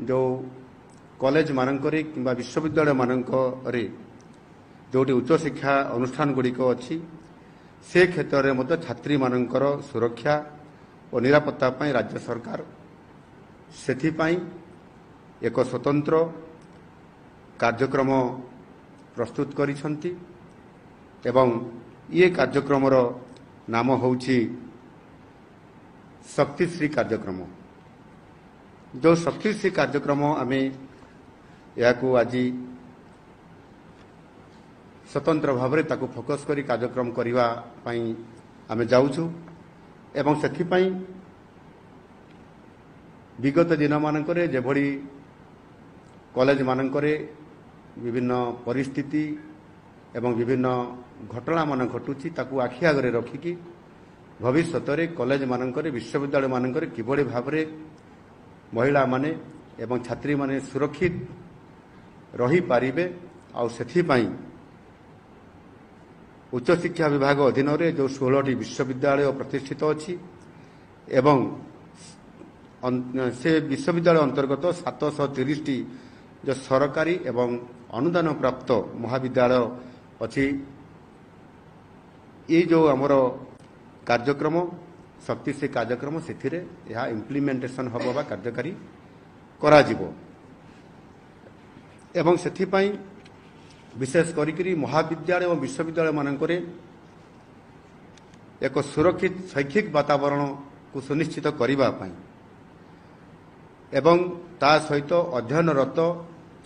जो कॉलेज मानकरे किंबा विश्वविद्यालय मानकरे जोटी उच्च शिक्षा अनुष्ठान गुड़िक अच्छी से क्षेत्र में छात्री मानकर सुरक्षा और निरापत्ता पाई राज्य सरकार सेथिपाई एक स्वतंत्र कार्यक्रम प्रस्तुत करिसंती एवं ये कार्यक्रम नाम होउछि शक्तिश्री कार्यक्रम। जो शक्तिश्री कार्यक्रम आमे याकू आज स्वतंत्र भाव में ताकू फोकस करी कार्यक्रम करने आमे जाउछु एवं सेथिपाई विगत दिन मानकरे जेभली कॉलेज मानकरे विभिन्न परिस्थिति एवं विभिन्न घटना मान घटुची ताकू आखि आगे रखिकी भविष्य में कॉलेज मानकरे विश्वविद्यालय मानकरे किभली भाव में महिला माने एवं छात्री माने सुरक्षित रही पारिबे आउ सेथिपाई उच्च शिक्षा विभाग अधीन रे जो 16टी विश्वविद्यालय प्रतिष्ठित अच्छी एवं से विश्वविद्यालय अंतर्गत 730टी जो सरकारी एवं अनुदान प्राप्त महाविद्यालय अच्छी ये जो आमर कार्यक्रम शक्तिश्री कार्यक्रम से इम्प्लीमेंटेशन हम बा कार्यकारी करा जिवो एवं सेथिपाई विशेष करी महाविद्यालय और विश्वविद्यालय मानकरे एक सुरक्षित शैक्षिक वातावरण को सुनिश्चित करिबा पाई एवं ता सहित अध्ययनरत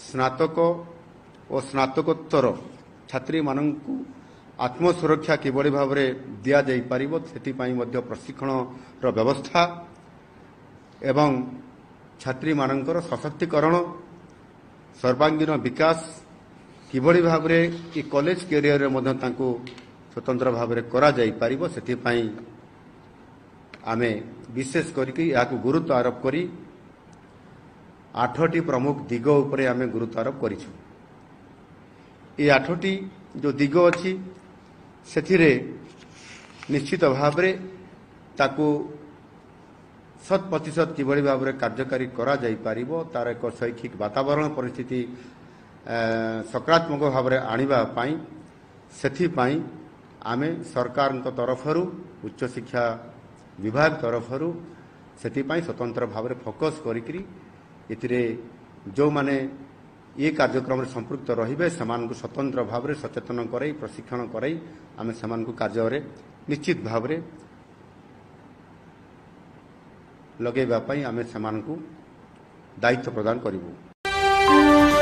स्नातक और स्नातकोत्तर छात्री मानकु आत्मसुरक्षा किभली भाव में दिया जाई पारिबो सेथिपाई मध्य प्रशिक्षण व्यवस्था एवं छात्री मानकर सशक्तिकरण सर्वांगीन विकास किभली भाव में कॉलेज कैरियर में स्वतंत्र भाव में करा जाई पारिबो सेथिपाई आमे विशेष करके याकू गुरुत्व आरोप करी 8टी प्रमुख दिग उपरे आमे गुरुत्व आरोप करिछु। ये 8टी जो दिग अच्छी सेथिरे निश्चित भाव में ताकू 100% किभली भाव में कार्यकारी करा जाई पारिबो तार एक शैक्षिक वातावरण परिस्थिति सकारात्मक भाव में आनिबा पाई सेथिपाई आमे सरकार तरफरु उच्च शिक्षा विभाग तरफरु सेथिपाई स्वतंत्र भाव में फोकस करिकरी इतिरे जो माने ये कार्यक्रम में संपृक्त रहिबे समान स्वतंत्र भाव में सचेतन कराई प्रशिक्षण कराई आमे समान कार्य रे निश्चित भाव में लगेबा पाई आमे समान दायित्व प्रदान करिबु।